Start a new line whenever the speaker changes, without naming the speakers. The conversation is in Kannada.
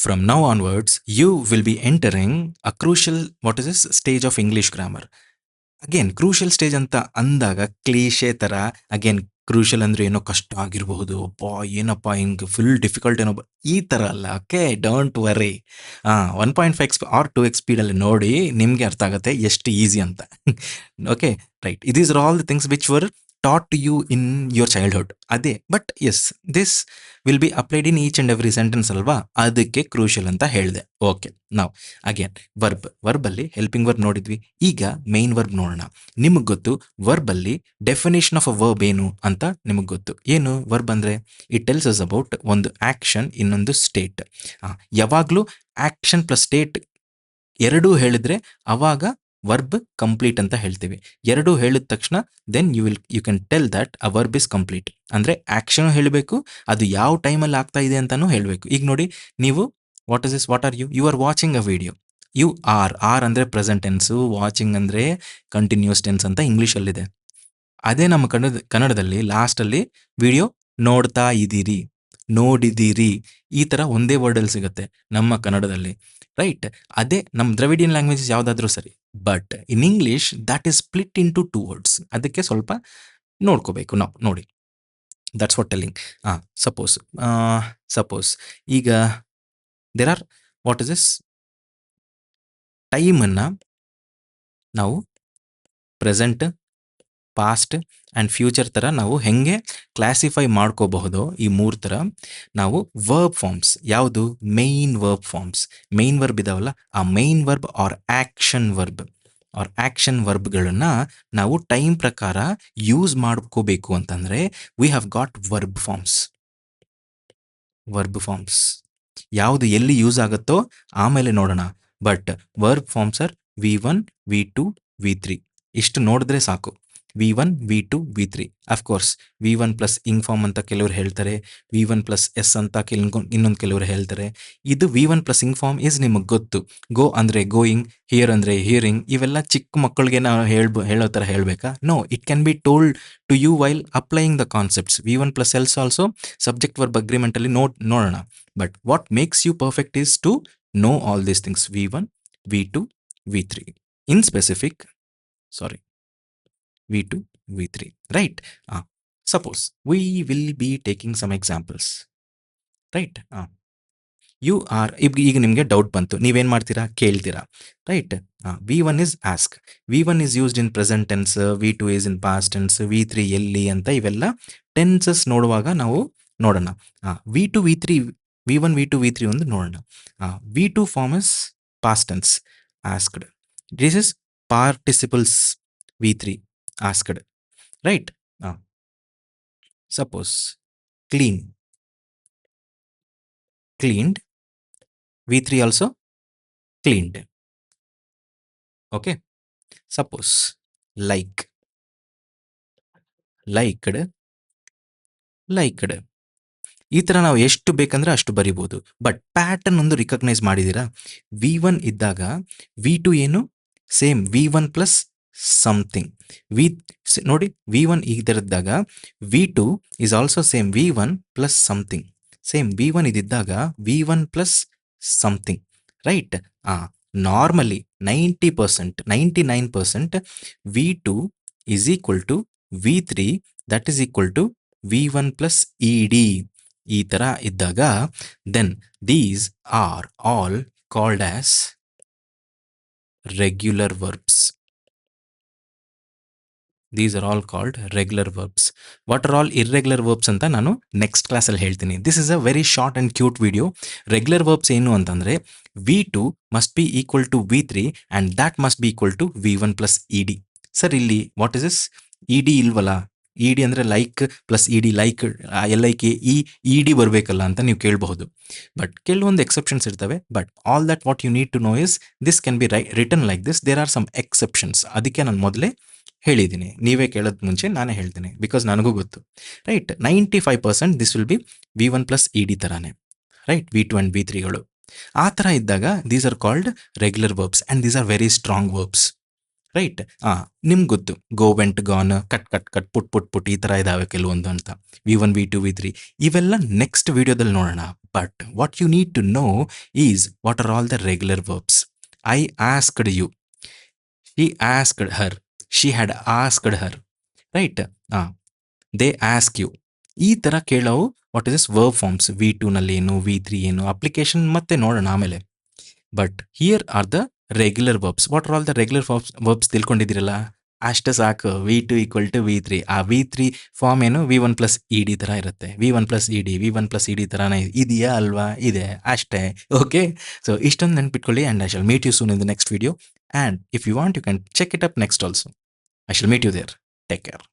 From now onwards, you will be entering a crucial, what is this, stage of English grammar. Again crucial stage ಅಂತ ಅಂದಾಗ ಕ್ಲೀಶೆ ಥರ ಅಗೇನ್ ಕ್ರೂಷಿಯಲ್ ಅಂದರೆ ಏನೋ ಕಷ್ಟ ಆಗಿರಬಹುದು, ಅಪ್ಪ ಏನಪ್ಪ ಹಿಂಗೆ ಫುಲ್ ಡಿಫಿಕಲ್ಟ್ ಏನೋ ಈ ಥರ ಅಲ್ಲ. Okay, don't worry. 1.5x or 2x ಸ್ಪೀಡಲ್ಲಿ ನೋಡಿ ನಿಮಗೆ ಅರ್ಥ ಆಗುತ್ತೆ ಎಷ್ಟು ಈಸಿ ಅಂತ. Okay, right. These are all the things which were taught to you in your childhood. ಅದೇ, but yes, this will be applied in each and every sentence ಅಲ್ವಾ, ಅದಕ್ಕೆ ಕ್ರೂಷಿಯಲ್ ಅಂತ ಹೇಳಿದೆ. ಓಕೆ, ನಾವು ಅಗೇನ್ ವರ್ಬಲ್ಲಿ ಹೆಲ್ಪಿಂಗ್ ವರ್ಬ್ ನೋಡಿದ್ವಿ. ಈಗ ಮೇನ್ ವರ್ಬ್ ನೋಡೋಣ. ನಿಮಗೆ ಗೊತ್ತು ವರ್ಬಲ್ಲಿ ಡೆಫಿನೇಷನ್ ಆಫ್ ಅ ವರ್ಬ್ ಏನು ಅಂತ ನಿಮಗೆ ಗೊತ್ತು. ಏನು ವರ್ಬ್ ಅಂದರೆ? ಇಟ್ ಟೆಲ್ಸ್ ಅಸ್ ಅಬೌಟ್ ಒಂದು ಆ್ಯಕ್ಷನ್, ಇನ್ನೊಂದು ಸ್ಟೇಟ್. ಯಾವಾಗಲೂ ಆ್ಯಕ್ಷನ್ ಪ್ಲಸ್ ಸ್ಟೇಟ್ ಎರಡೂ ಹೇಳಿದ್ರೆ ಅವಾಗ ವರ್ಬ್ ಕಂಪ್ಲೀಟ್ ಅಂತ ಹೇಳ್ತೀವಿ. ಎರಡೂ ಹೇಳಿದ ತಕ್ಷಣ then you can tell that a verb is complete. ಅಂದರೆ ಆ್ಯಕ್ಷನ್ ಹೇಳಬೇಕು, ಅದು ಯಾವ ಟೈಮಲ್ಲಿ ಆಗ್ತಾ ಇದೆ ಅಂತಲೂ ಹೇಳಬೇಕು. ಈಗ ನೋಡಿ, ನೀವು what is this, what are you are watching a video. You are ಅಂದರೆ ಪ್ರೆಸೆಂಟ್ ಟೆನ್ಸು, ವಾಚಿಂಗ್ ಅಂದರೆ ಕಂಟಿನ್ಯೂಸ್ ಟೆನ್ಸ್ ಅಂತ ಇಂಗ್ಲೀಷಲ್ಲಿದೆ. ಅದೇ ನಮ್ಮ ಕನ್ನಡದಲ್ಲಿ ಲಾಸ್ಟಲ್ಲಿ ವಿಡಿಯೋ ನೋಡ್ತಾ ಇದ್ದೀರಿ, ನೋಡಿದ್ದೀರಿ, ಈ ಥರ ಒಂದೇ ವರ್ಡಲ್ಲಿ ಸಿಗುತ್ತೆ ನಮ್ಮ ಕನ್ನಡದಲ್ಲಿ, ರೈಟ್. ಅದೇ ನಮ್ಮ ದ್ರವಿಡಿಯನ್ ಲ್ಯಾಂಗ್ವೇಜಸ್ ಯಾವುದಾದ್ರೂ ಸರಿ, but in English that is split into 2 words. ಅದಕ್ಕೆ ಸ್ವಲ್ಪ ನೋಡ್ಕೋಬೇಕು ನಾವು. ನೋಡಿ, ದಟ್ಸ್ ವಾಟ್ ಟೆಲ್ಲಿಂಗ್. ಸಪೋಸ್ ಈಗ there are, what is this, ಟೈಮನ್ನು ನಾವು ಪ್ರೆಸೆಂಟ್, ಪಾಸ್ಟ್ ಆ್ಯಂಡ್ ಫ್ಯೂಚರ್ ಥರ ನಾವು ಹೆಂಗೆ ಕ್ಲಾಸಿಫೈ ಮಾಡ್ಕೋಬಹುದೋ ಈ 3 ಥರ ನಾವು ವರ್ಬ್ ಫಾರ್ಮ್ಸ್. ಯಾವುದು? Main verb forms. Main verb ಇದಾವಲ್ಲ, ಆ ಮೇಯ್ನ್ ವರ್ಬ್ ಆರ್ ಆ್ಯಕ್ಷನ್ ವರ್ಬ್ಗಳನ್ನು ನಾವು ಟೈಮ್ ಪ್ರಕಾರ ಯೂಸ್ ಮಾಡ್ಕೋಬೇಕು ಅಂತಂದರೆ we have got verb forms. ಯಾವುದು ಎಲ್ಲಿ ಯೂಸ್ ಆಗುತ್ತೋ ಆಮೇಲೆ ನೋಡೋಣ. But verb forms are V1, V2, V3. ಇಷ್ಟು ನೋಡಿದ್ರೆ ಸಾಕು. V1, V2, V3. Of course V1 plus ಇಂಗ್ form ಅಂತ ಕೆಲವರು ಹೇಳ್ತಾರೆ, V1 ಪ್ಲಸ್ ಎಸ್ ಅಂತ ಇನ್ನೊಂದು ಕೆಲವರು ಹೇಳ್ತಾರೆ. ಇದು V1 ಪ್ಲಸ್ ಇಂಗ್ ಫಾರ್ಮ್ ಈಸ್ ನಿಮಗೆ ಗೊತ್ತು. ಗೋ ಅಂದರೆ ಗೋಯಿಂಗ್, ಹಿಯರ್ ಅಂದರೆ ಹಿಯರಿಂಗ್. ಇವೆಲ್ಲ ಚಿಕ್ಕ ಮಕ್ಕಳಿಗೆ ನಾವು ಹೇಳೋ ಥರ ಹೇಳಬೇಕಾ? No, it can be told to you while applying the concepts. V1 plus else also subject verb ಅಗ್ರಿಮೆಂಟಲ್ಲಿ ನೋಡೋಣ. But what makes you perfect is to know all these things, V1, V2, V3. In specific, V2, V3, right? Suppose we will be taking some examples, right? ಈಗ ನಿಮಗೆ ಡೌಟ್ ಬಂತು, ನೀವೇನು ಮಾಡ್ತೀರಾ? ಕೇಳ್ತೀರಾ, right? V1 is ask, V1 is used in present tense, V2 is in past tense, V3 ಎಲ್ಲಿ ಅಂತ ಇವೆಲ್ಲ ಟೆನ್ಸಸ್ ನೋಡುವಾಗ ನಾವು ನೋಡೋಣ. V2, V3, V1, V2, V3 ಒಂದು ನೋಡೋಣ. V2 form is past tense, asked. This is participles, V3, asked, right? Suppose cleaned, V3 also cleaned. Okay. Suppose liked, ಈ ಥರ ನಾವು ಎಷ್ಟು ಬೇಕಂದ್ರೆ ಅಷ್ಟು ಬರಿಬೋದು. ಬಟ್ ಪ್ಯಾಟರ್ನ್ ಒಂದು ರಿಕಗ್ನೈಸ್ ಮಾಡಿದ್ದೀರಾ? V1 ಇದ್ದಾಗ V2 ಏನು? Same V1 plus something. ನೋಡಿ, V1 ಇದರಿದ್ದಾಗ V2 is also same V1 plus something. Same V1 ಇದ್ದಾಗ V1 plus something, right? Normally 99% V2 is equal to V3, that is equal to V1 plus ED. ಈ ಥರ ಇದ್ದಾಗ then these are all called as regular verbs. What are all irregular verbs ಅಂತ ನಾನು ನೆಕ್ಸ್ಟ್ ಕ್ಲಾಸಲ್ಲಿ ಹೇಳ್ತೀನಿ. This is a very short and cute video. Regular verbs ಏನು ಅಂತಂದರೆ V2 must be equal to V3 and that must be equal to V1 plus ED. Sir, ಇಲ್ಲಿ ವಾಟ್ ಇಸ್ ದಿಸ್? ED ಇಲ್ವಲ್ಲ? ED ಅಂದರೆ like plus ED, like LIK, ED ಬರಬೇಕಲ್ಲ ಅಂತ ನೀವು ಕೇಳಬಹುದು. ಬಟ್ ಕೆಲವೊಂದು ಎಕ್ಸೆಪ್ಷನ್ಸ್ ಇರ್ತವೆ. But all that what you need to know is this can be written like this. There are some exceptions. ಅದಕ್ಕೆ ನಾನು ಮೊದಲೇ ಹೇಳಿದ್ದೀನಿ, ನೀವೇ ಕೇಳೋದು ಮುಂಚೆ ನಾನೇ ಹೇಳ್ತೀನಿ, ಬಿಕಾಸ್ ನನಗೂ ಗೊತ್ತು, right? 95% this will be V1 plus ED ಥರಾನೇ, ರೈಟ್? V2 ಆ್ಯಂಡ್ V3ಗಳು ಆ ಥರ ಇದ್ದಾಗ these are called regular verbs and these are very strong verbs, right? ನಿಮ್ಗೆ ಗೊತ್ತು go, went, gone, cut, cut, cut, put, put, put ಈ ಥರ ಇದಾವೆ ಕೆಲವೊಂದು ಅಂತ. V1, V2, V3 ಇವೆಲ್ಲ ನೆಕ್ಸ್ಟ್ ವಿಡಿಯೋದಲ್ಲಿ ನೋಡೋಣ. But what you need to know is what are all the regular verbs. I asked you, she asked her, she had asked her, right? They ask you. ಈ ಥರ ಕೇಳೋವು what is this verb forms. V2 ನಲ್ಲಿ ಏನು, V3 ಏನು, ಅಪ್ಲಿಕೇಶನ್ ಮತ್ತೆ ನೋಡೋಣ ಆಮೇಲೆ. But here are the regular verbs. What are all the regular verbs ತಿಳ್ಕೊಂಡಿದ್ದೀರಲ್ಲ, ಅಷ್ಟೇ ಸಾಕು. V2 = V3. ಆ V3 ಫಾರ್ಮ್ ಏನು, V1 + ED ಥರ ಇರುತ್ತೆ. V1 + ED, V1 + ED ಥರನೇ ಇದೆಯಾ ಅಲ್ವಾ? ಇದೆ ಅಷ್ಟೇ. ಓಕೆ, ಸೊ ಇಷ್ಟೊಂದು ನೆನ್ಪಿಟ್ಕೊಳ್ಳಿ. And I shall meet you soon in the next video. And if you want you can check it up next also. I shall meet you there. Take care.